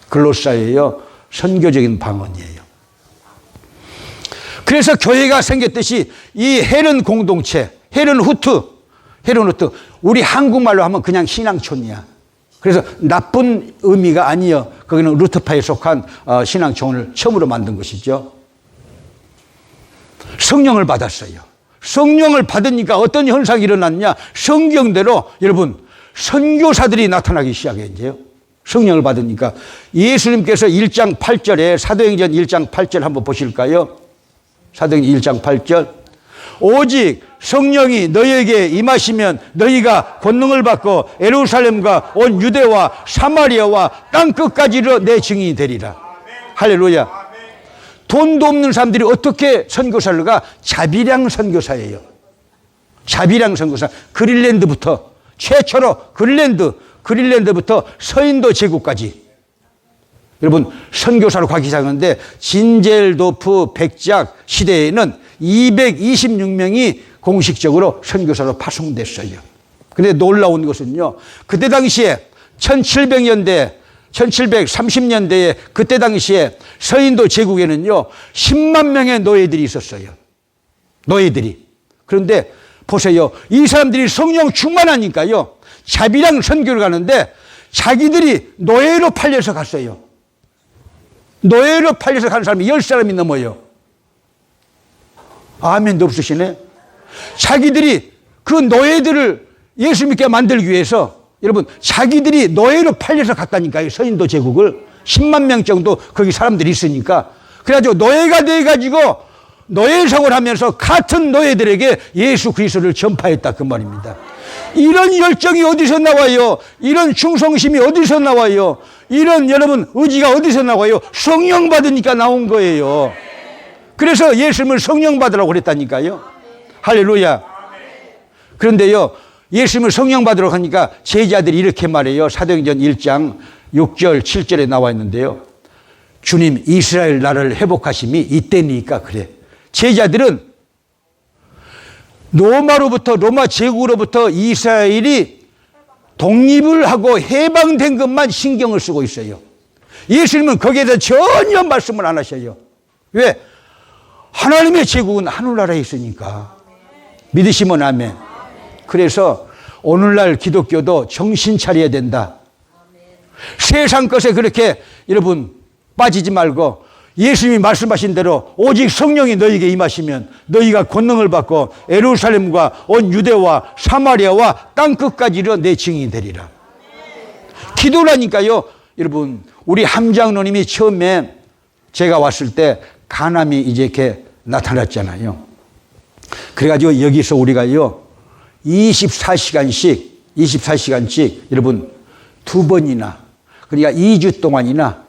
글로사예요. 선교적인 방언이에요. 그래서 교회가 생겼듯이 이 헤른 공동체, 헤른 후트, 우리 한국말로 하면 그냥 신앙촌이야. 그래서 나쁜 의미가 아니요. 거기는 루터파에 속한 신앙촌을 처음으로 만든 것이죠. 성령을 받았어요. 성령을 받으니까 어떤 현상이 일어났냐? 성경대로 여러분 선교사들이 나타나기 시작했죠. 성령을 받으니까 예수님께서 1장 8절에 사도행전 1장 8절 한번 보실까요? 사도행전 1장 8절. 오직 성령이 너희에게 임하시면 너희가 권능을 받고 예루살렘과 온 유대와 사마리아와 땅끝까지로 내 증인이 되리라. 할렐루야. 돈도 없는 사람들이 어떻게 선교사를 가? 자비량 선교사예요. 자비량 선교사. 그린랜드부터 최초로 그린랜드부터 서인도 제국까지 여러분 선교사로 가기 시작하는데 진젤도프 백작 시대에는 226명이 공식적으로 선교사로 파송됐어요. 그런데 놀라운 것은요, 그때 당시에 1730년대에 그때 당시에 서인도 제국에는요 10만 명의 노예들이 있었어요. 노예들이. 그런데 보세요, 이 사람들이 성령 충만하니까요 자비랑 선교를 가는데 자기들이 노예로 팔려서 갔어요. 노예로 팔려서 가는 사람이 10사람이 넘어요. 아멘도 없으시네. 자기들이 그 노예들을 예수 믿게 만들기 위해서 여러분 자기들이 노예로 팔려서 갔다니까요. 서인도 제국을 10만 명 정도 거기 사람들이 있으니까 그래가지고 노예가 돼가지고 노예생활을 하면서 같은 노예들에게 예수 그리스도를 전파했다 그 말입니다. 이런 열정이 어디서 나와요? 이런 충성심이 어디서 나와요? 이런 여러분 의지가 어디서 나와요? 성령 받으니까 나온 거예요. 그래서 예수님을 성령 받으라고 그랬다니까요. 할렐루야. 그런데요, 예수님을 성령 받으라고 하니까 제자들이 이렇게 말해요. 사도행전 1장 6절 7절에 나와 있는데요. 주님 이스라엘 나라를 회복하심이 이때니까 그래. 제자들은 로마 제국으로부터 이스라엘이 독립을 하고 해방된 것만 신경을 쓰고 있어요. 예수님은 거기에 대해 전혀 말씀을 안 하셔요. 왜? 하나님의 제국은 하늘나라에 있으니까. 믿으시면 아멘. 그래서 오늘날 기독교도 정신 차려야 된다. 세상 것에 그렇게 여러분 빠지지 말고 예수님이 말씀하신 대로 오직 성령이 너희에게 임하시면 너희가 권능을 받고 예루살렘과 온 유대와 사마리아와 땅끝까지 이르러 내 증인이 되리라. 기도라니까요. 여러분 우리 함장로님이 처음에 제가 왔을 때 간암이 이제 이렇게 나타났잖아요. 그래가지고 여기서 우리가요 24시간씩 여러분 2번이나 그러니까 2주 동안이나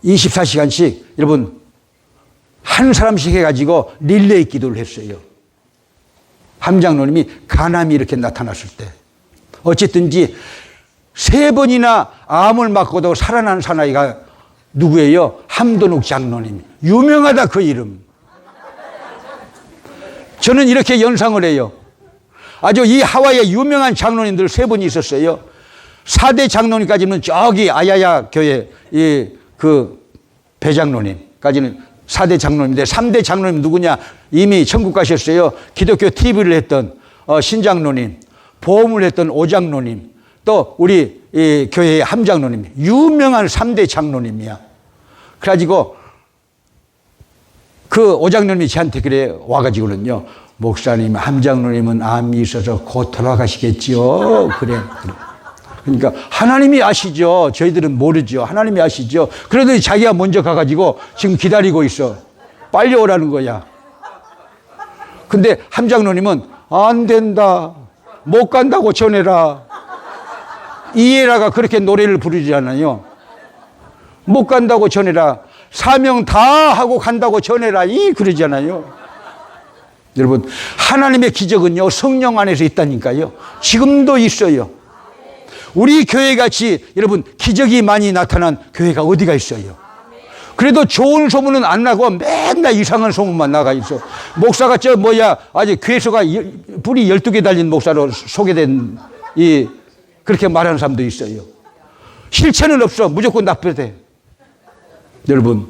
24시간씩 여러분 한 사람씩 해가지고 릴레이 기도를 했어요. 함장로님이 간암이 이렇게 나타났을 때 어쨌든지 3번이나 암을 맞고도 살아난 사나이가 누구예요? 함도욱 장로님. 유명하다 그 이름. 저는 이렇게 연상을 해요. 아주 이 하와이에 유명한 장로님들 3분이 있었어요. 4대 장로님까지는 저기 아야야 교회 그 배장로님까지는 4대 장로님인데 3대 장로님 누구냐? 이미 천국 가셨어요. 기독교 TV를 했던 신장로님, 보험을 했던 오장로님, 또 우리 이 교회의 함장로님, 유명한 3대 장로님이야. 그래가지고 그 오장로님이 저한테 그래 와가지고는요, 목사님, 함장로님은 암이 있어서 곧 돌아가시겠지요. 그래. 그러니까 하나님이 아시죠. 저희들은 모르죠. 하나님이 아시죠. 그러더니 자기가 먼저 가가지고 지금 기다리고 있어. 빨리 오라는 거야. 근데 함장로님은 안 된다. 못 간다고 전해라. 이에라가 그렇게 노래를 부르잖아요. 못 간다고 전해라. 사명 다 하고 간다고 전해라. 그러잖아요. 여러분 하나님의 기적은요 성령 안에서 있다니까요. 지금도 있어요. 우리 교회같이 여러분 기적이 많이 나타난 교회가 어디가 있어요. 그래도 좋은 소문은 안 나고 맨날 이상한 소문만 나가 있어. 목사가 아직 괴수가 불이 12개 달린 목사로 소개된 그렇게 말하는 사람도 있어요. 실체는 없어. 무조건 나쁘대. 여러분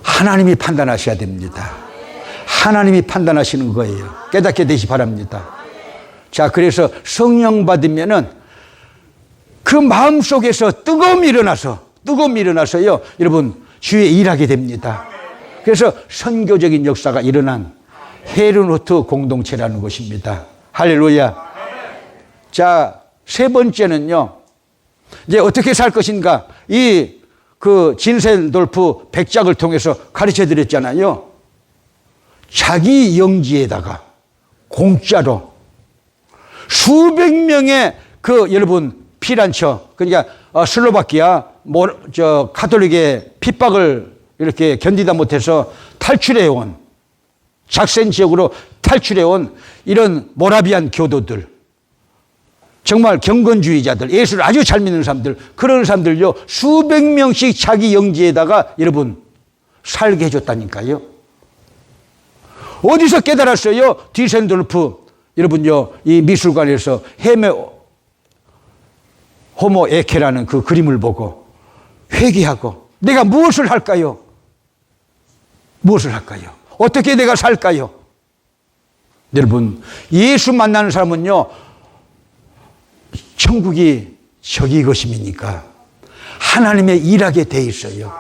하나님이 판단하셔야 됩니다. 하나님이 판단하시는 거예요. 깨닫게 되시 바랍니다. 자, 그래서 성령 받으면은 그 마음속에서 뜨거움이 일어나서요. 여러분 주에 일하게 됩니다. 그래서 선교적인 역사가 일어난 헤르노트 공동체라는 것입니다. 할렐루야. 자, 3번째는요. 이제 어떻게 살 것인가? 그 진센돌프 백작을 통해서 가르쳐 드렸잖아요. 자기 영지에다가 공짜로 수백 명의 여러분 피란처, 그러니까 슬로바키아 가톨릭의 핍박을 이렇게 견디다 못해서 탈출해온, 작센 지역으로 탈출해온 이런 모라비안 교도들, 정말 경건주의자들, 예수를 아주 잘 믿는 사람들, 그런 사람들요 수백 명씩 자기 영지에다가 여러분 살게 해줬다니까요. 어디서 깨달았어요? 디센돌프 여러분요 이 미술관에서 호모 에케라는 그 그림을 보고 회개하고 내가 무엇을 할까요? 무엇을 할까요? 어떻게 내가 살까요? 여러분 예수 만나는 사람은요 천국이 저기 것임이니까 하나님의 일하게 돼 있어요.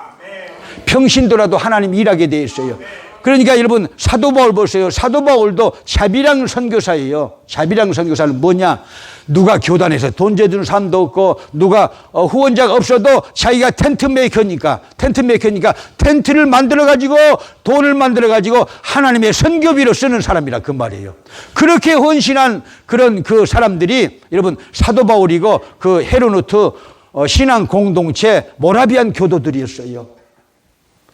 평신도라도 하나님 일하게 돼 있어요. 그러니까 여러분 사도 바울 보세요. 사도 바울도 자비랑 선교사예요. 자비랑 선교사는 뭐냐? 누가 교단에서 돈 줘주는 사람도 없고 누가 후원자가 없어도 자기가 텐트 메이커니까 텐트를 만들어 가지고 돈을 만들어 가지고 하나님의 선교비로 쓰는 사람이라 그 말이에요. 그렇게 헌신한 그런 그 사람들이 여러분 사도 바울이고 그 헤르누트 신앙 공동체 모라비안 교도들이었어요.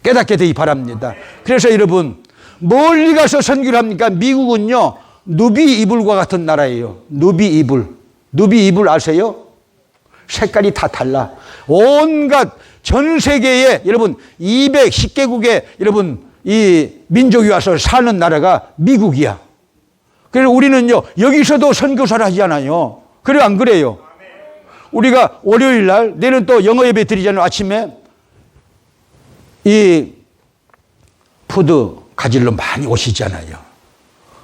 깨닫게 되기 바랍니다. 그래서 여러분 멀리 가서 선교를 합니까? 미국은요 누비 이불과 같은 나라예요. 누비 이불 아세요? 색깔이 다 달라. 온갖 전 세계에 여러분 210개국에 여러분 이 민족이 와서 사는 나라가 미국이야. 그래서 우리는요 여기서도 선교사를 하잖아요. 그래요 안 그래요? 우리가 월요일 날 내일은 또 영어 예배 드리잖아요. 아침에 이 푸드 가지러 많이 오시잖아요.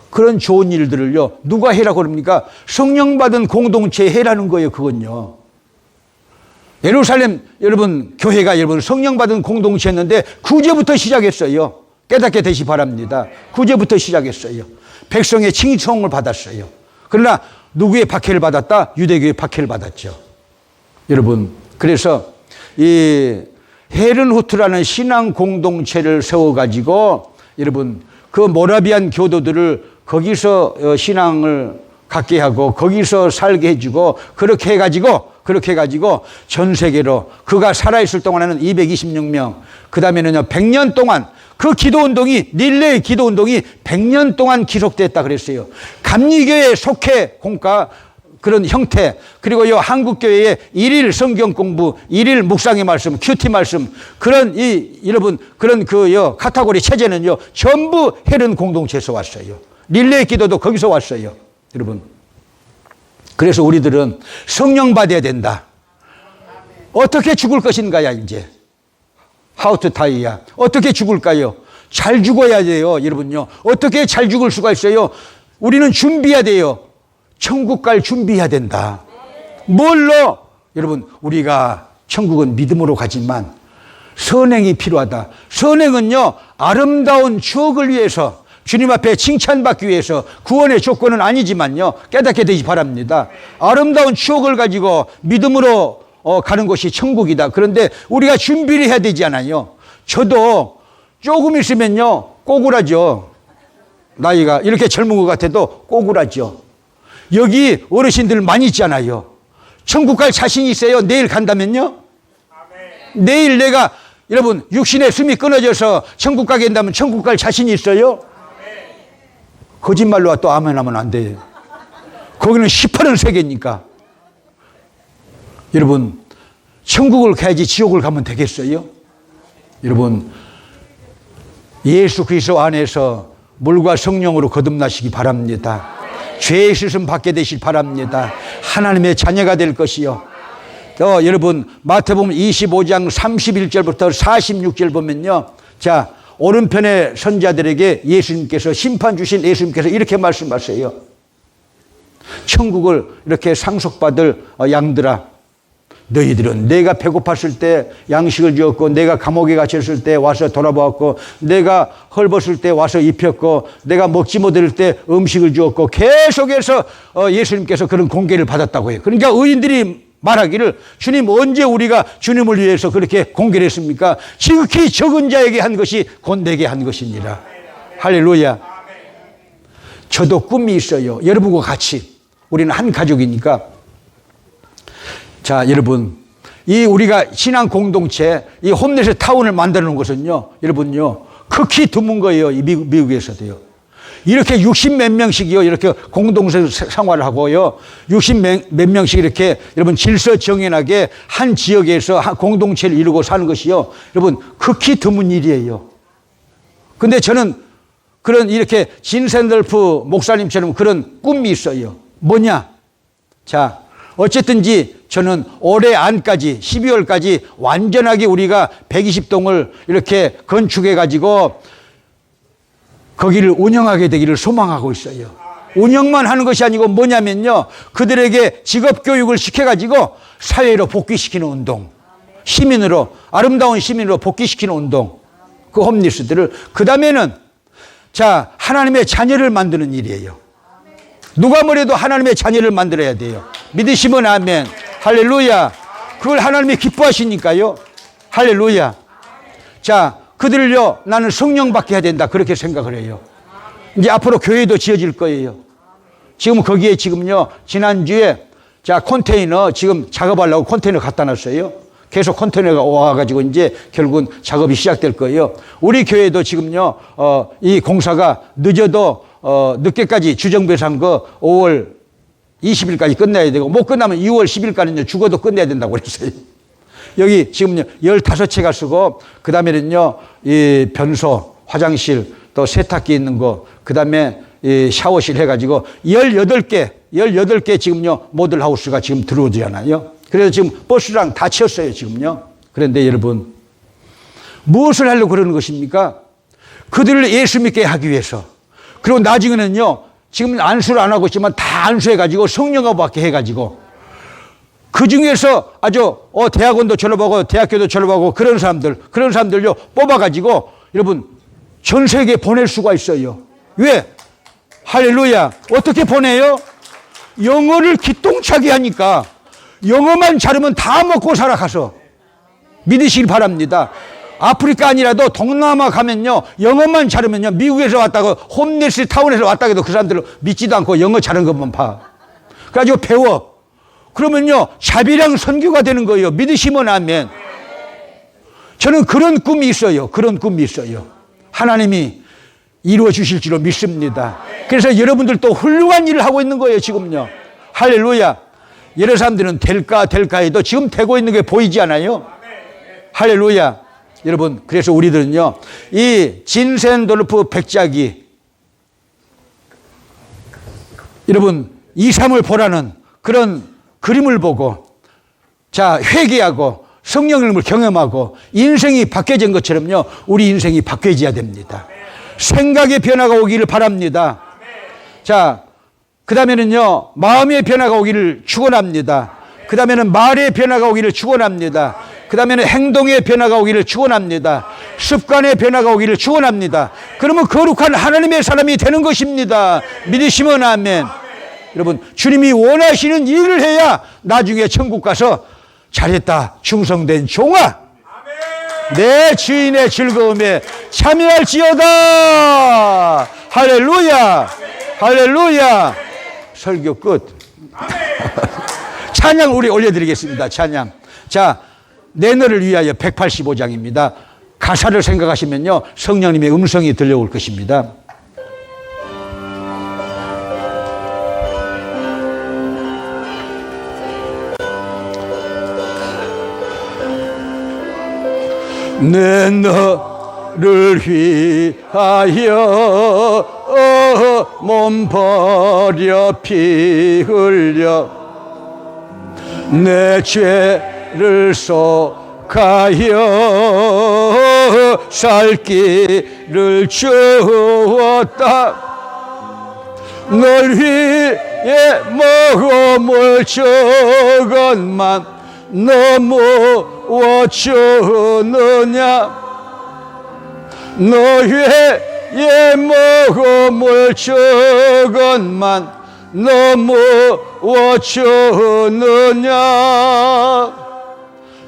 그런 좋은 일들을요 누가 해라고 그럽니까? 성령 받은 공동체 해라는 거예요. 그건요 예루살렘 여러분 교회가 여러분 성령 받은 공동체였는데 구제부터 시작했어요. 깨닫게 되시 바랍니다. 구제부터 시작했어요. 백성의 칭송을 받았어요. 그러나 누구의 박해를 받았다? 유대교의 박해를 받았죠. 여러분 그래서 이 헤른후트라는 신앙 공동체를 세워가지고 여러분 그 모라비안 교도들을 거기서 신앙을 갖게 하고 거기서 살게 해주고 그렇게 해가지고 전 세계로 그가 살아있을 동안에는 226명 그 다음에는요 100년 동안 그 기도운동이 릴레이 기도운동이 100년 동안 기록됐다 그랬어요. 감리교에 속해 공과 그런 형태 그리고 요 한국교회의 일일 성경 공부, 일일 묵상의 말씀, 큐티 말씀 그런 여러분 그런 그 카테고리 체제는요 전부 헤른 공동체에서 왔어요. 릴레이 기도도 거기서 왔어요. 여러분 그래서 우리들은 성령 받아야 된다. 어떻게 죽을 것인가야 이제 How to die야. 어떻게 죽을까요? 잘 죽어야 돼요. 여러분요 어떻게 잘 죽을 수가 있어요? 우리는 준비해야 돼요. 천국 갈 준비해야 된다. 뭘로? 여러분 우리가 천국은 믿음으로 가지만 선행이 필요하다. 선행은요 아름다운 추억을 위해서 주님 앞에 칭찬받기 위해서 구원의 조건은 아니지만요 깨닫게 되기 바랍니다. 아름다운 추억을 가지고 믿음으로 가는 것이 천국이다. 그런데 우리가 준비를 해야 되지 않아요. 저도 조금 있으면요 꼬꾸라죠. 나이가 이렇게 젊은 것 같아도 꼬꾸라죠. 여기 어르신들 많이 있잖아요. 천국 갈 자신이 있어요? 내일 간다면요? 내일 내가 여러분 육신의 숨이 끊어져서 천국 가게 된다면 천국 갈 자신이 있어요? 거짓말로 또 아멘 하면 안 돼요. 거기는 시퍼런 세계니까. 여러분 천국을 가야지 지옥을 가면 되겠어요? 여러분 예수 그리스도 안에서 물과 성령으로 거듭나시기 바랍니다. 죄의 씻음 받게 되실 바랍니다. 하나님의 자녀가 될 것이요. 또 여러분 마태복음 25장 31절부터 46절 보면요. 자 오른편의 선자들에게 예수님께서 심판 주신 예수님께서 이렇게 말씀하세요. 천국을 이렇게 상속받을 양들아 너희들은 내가 배고팠을 때 양식을 주었고 내가 감옥에 갇혔을 때 와서 돌아보았고 내가 헐벗을 때 와서 입혔고 내가 먹지 못할 때 음식을 주었고 계속해서 예수님께서 그런 공개를 받았다고 해요. 그러니까 의인들이 말하기를 주님 언제 우리가 주님을 위해서 그렇게 공개를 했습니까? 지극히 적은 자에게 한 것이 곧 내게 한 것입니다. 할렐루야. 저도 꿈이 있어요. 여러분과 같이 우리는 한 가족이니까. 자, 여러분, 이 우리가 신앙 공동체, 이 홈넷의 타운을 만드는 것은요, 여러분요, 극히 드문 거예요. 이 미국에서도요. 이렇게 60 몇 명씩이요, 이렇게 공동체 생활을 하고요, 60 몇 명씩 이렇게 여러분 질서정연하게 한 지역에서 한 공동체를 이루고 사는 것이요, 여러분, 극히 드문 일이에요. 근데 저는 그런 이렇게 진샌들프 목사님처럼 그런 꿈이 있어요. 뭐냐? 자, 어쨌든지 저는 올해 안까지 12월까지 완전하게 우리가 120동을 이렇게 건축해 가지고 거기를 운영하게 되기를 소망하고 있어요. 운영만 하는 것이 아니고 뭐냐면요, 그들에게 직업교육을 시켜가지고 사회로 복귀시키는 운동, 시민으로, 아름다운 시민으로 복귀시키는 운동, 그 홈리스들을 그 다음에는 자, 하나님의 자녀를 만드는 일이에요. 누가 뭐래도 하나님의 자녀를 만들어야 돼요. 믿으시면 아멘. 할렐루야. 그걸 하나님이 기뻐하시니까요. 할렐루야. 자, 그들을요, 나는 성령 받게 해야 된다. 그렇게 생각을 해요. 이제 앞으로 교회도 지어질 거예요. 지금 거기에 지금요, 지난주에 자, 컨테이너 지금 작업하려고 컨테이너 갖다 놨어요. 계속 컨테이너가 와가지고 이제 결국은 작업이 시작될 거예요. 우리 교회도 지금요, 이 공사가 늦어도, 늦게까지 주정부에서 한 거 5월 20일까지 끝내야 되고, 못 끝나면 2월 10일까지는 죽어도 끝내야 된다고 그랬어요. 여기 지금요, 15채가 쓰고, 그 다음에는요, 이 변소, 화장실, 또 세탁기 있는 거, 그 다음에 이 샤워실 해가지고 18개 지금요, 모델 하우스가 지금 들어오잖아요. 그래서 지금 버스랑 다 채웠어요, 지금요. 그런데 여러분, 무엇을 하려고 그러는 것입니까? 그들을 예수 믿게 하기 위해서. 그리고 나중에는요, 지금 안수를 안 하고 있지만 다 안수해가지고 성령을 받게 해가지고 그 중에서 아주 대학원도 졸업하고 대학교도 졸업하고 그런 사람들요 뽑아가지고 여러분 전 세계에 보낼 수가 있어요. 왜? 할렐루야. 어떻게 보내요? 영어를 기똥차게 하니까 영어만 잘하면 다 먹고 살아가서 믿으시길 바랍니다. 아프리카 아니라도 동남아 가면요, 영어만 잘하면요, 미국에서 왔다고 홈리스 타운에서 왔다고 해도 그 사람들은 믿지도 않고 영어 잘하는 것만 봐. 그래가지고 배워. 그러면요, 자비랑 선교가 되는 거예요. 믿으시면 아멘. 저는 그런 꿈이 있어요. 그런 꿈이 있어요. 하나님이 이루어 주실 줄로 믿습니다. 그래서 여러분들도 훌륭한 일을 하고 있는 거예요, 지금요. 할렐루야. 여러 사람들은 될까 해도 지금 되고 있는 게 보이지 않아요? 할렐루야. 여러분, 그래서 우리들은요, 이 진센돌프 백작이 여러분, 2, 3을 보라는 그런 그림을 보고 자, 회개하고 성령을 경험하고 인생이 바뀌어진 것처럼요, 우리 인생이 바뀌어져야 됩니다. 생각의 변화가 오기를 바랍니다. 자, 그 다음에는요, 마음의 변화가 오기를 축원합니다. 그 다음에는 말의 변화가 오기를 축원합니다. 그 다음에는 행동의 변화가 오기를 축원합니다. 습관의 변화가 오기를 축원합니다. 그러면 거룩한 하나님의 사람이 되는 것입니다. 믿으시면 아멘. 여러분, 주님이 원하시는 일을 해야 나중에 천국 가서 잘했다, 충성된 종아, 내 주인의 즐거움에 참여할지어다. 할렐루야. 할렐루야. 설교 끝. 찬양 우리 올려드리겠습니다. 찬양. 자, 내 너를 위하여 185장입니다. 가사를 생각하시면요, 성령님의 음성이 들려올 것입니다. 내 너를 위하여 몸 버려 피 흘려 내 죄를 속하여 살 길을 주었다. 널 위해 먹음을 저것만 너무 주느냐. 너의 먹음을 저것만 너무 주느냐.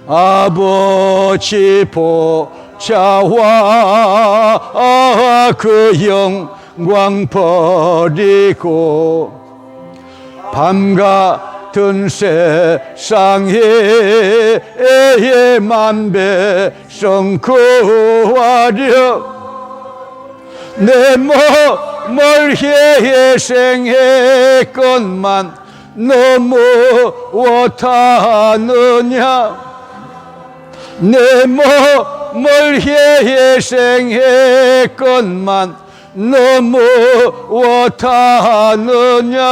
아버지 보좌와 그 영광 버리고 밤 같은 세상에 만배성 구하려 내 몸을 희생했건만 너무 못하느냐. 내 몸을 희생했건만 너무 못하느냐.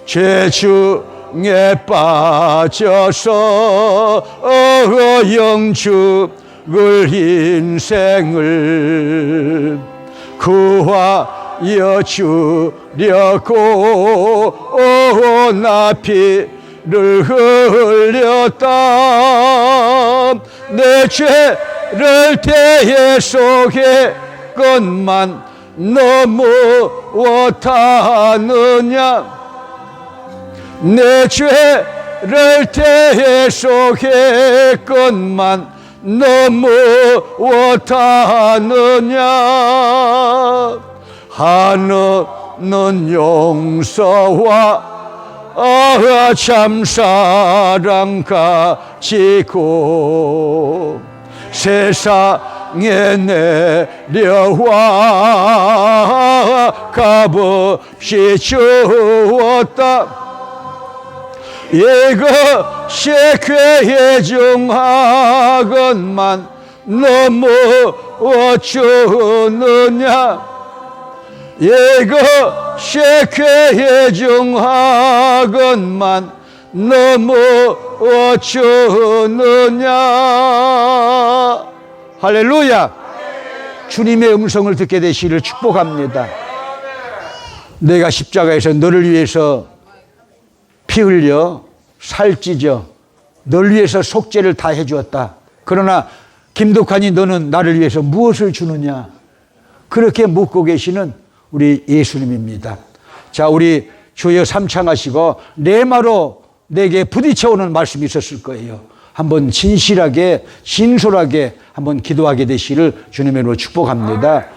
죄 중에 빠져서 영죽을 인생을 구하여 주려고 나 피를 흘렸다. 내 죄를 대에 속에 것만 너무 못하느냐 내 죄를 대속했건만 너무 못하느냐 하늘은 용서와 참사랑 가지고 세상에 내려와 값없이 주었다 이것이 괴중하건만 너무 주느냐 이것이 괴중하건만 너무 주느냐 할렐루야 주님의 음성을 듣게 되시기를 축복합니다. 내가 십자가에서 너를 위해서 피 흘려 살찌져 널 위해서 속죄를 다 해주었다. 그러나 김덕환이 너는 나를 위해서 무엇을 주느냐 그렇게 묻고 계시는 우리 예수님입니다. 자, 우리 주여 삼창하시고 레마로 내게 부딪혀오는 말씀이 있었을 거예요. 한번 진실하게 진솔하게 한번 기도하게 되시기를 주님의 이름으로 축복합니다.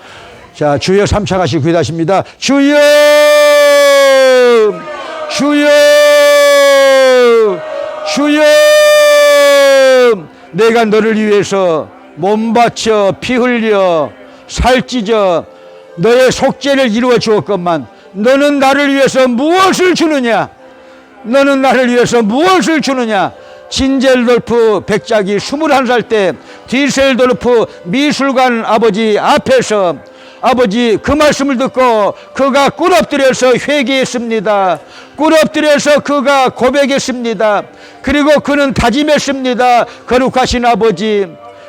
자, 주여 삼창하시고 기도하십니다. 주여 주여 주여 내가 너를 위해서 몸 바쳐 피 흘려 살찌져 너의 속죄를 이루어 주었건만 너는 나를 위해서 무엇을 주느냐 너는 나를 위해서 무엇을 주느냐 진젤돌프 백작이 21살 때 디셀돌프 미술관 아버지 앞에서 아버지 그 말씀을 듣고 그가 꿇엎드려서 회개했습니다. 꿇엎드려서 그가 고백했습니다. 그리고 그는 다짐했습니다. 거룩하신 아버지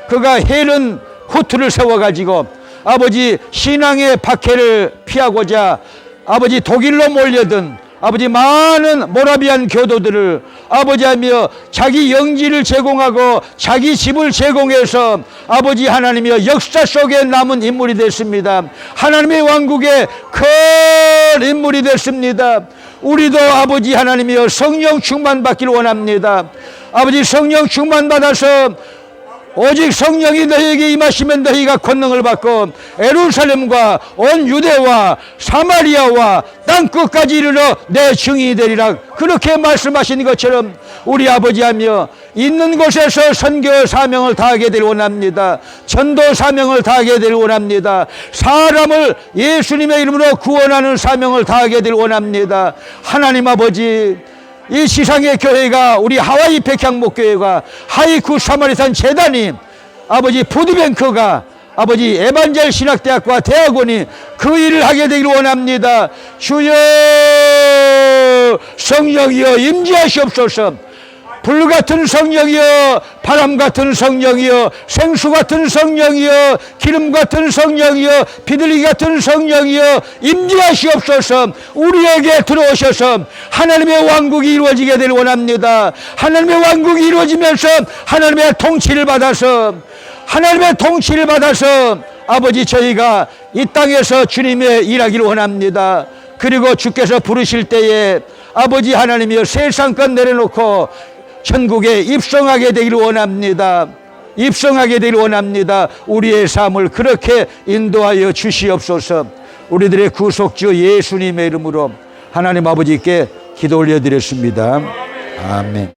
그가 헤른 후투를 세워가지고 아버지 신앙의 박해를 피하고자 아버지 독일로 몰려든 아버지 많은 모라비안 교도들을 아버지하며 자기 영지를 제공하고 자기 집을 제공해서 아버지 하나님이여 역사 속에 남은 인물이 됐습니다. 하나님의 왕국의 큰 인물이 됐습니다. 우리도 아버지 하나님이여 성령 충만 받기를 원합니다. 아버지 성령 충만 받아서 오직 성령이 너희에게 임하시면 너희가 권능을 받고 예루살렘과 온 유대와 사마리아와 땅끝까지 이르러 내 증인이 되리라 그렇게 말씀하신 것처럼 우리 아버지하며 있는 곳에서 선교 사명을 다하게 되길 원합니다. 전도 사명을 다하게 되길 원합니다. 사람을 예수님의 이름으로 구원하는 사명을 다하게 되길 원합니다. 하나님 아버지 이 지상의 교회가 우리 하와이 백향목교회가 하이쿠 사마리탄 재단이 아버지 푸드뱅크가 아버지 에반젤 신학대학과 대학원이 그 일을 하게 되기를 원합니다. 주여 성령이여 임재하시옵소서. 불같은 성령이여 바람같은 성령이여 생수같은 성령이여 기름같은 성령이여 비둘기 같은 성령이여 임재하시옵소서. 우리에게 들어오셔서 하나님의 왕국이 이루어지게 되길 원합니다. 하나님의 왕국이 이루어지면서 하나님의 통치를 받아서 아버지 저희가 이 땅에서 주님의 일하기를 원합니다. 그리고 주께서 부르실 때에 아버지 하나님이여 세상 것 내려놓고 천국에 입성하게 되기를 원합니다. 입성하게 되기를 원합니다. 우리의 삶을 그렇게 인도하여 주시옵소서. 우리들의 구속주 예수님의 이름으로 하나님 아버지께 기도 올려드렸습니다. 아멘.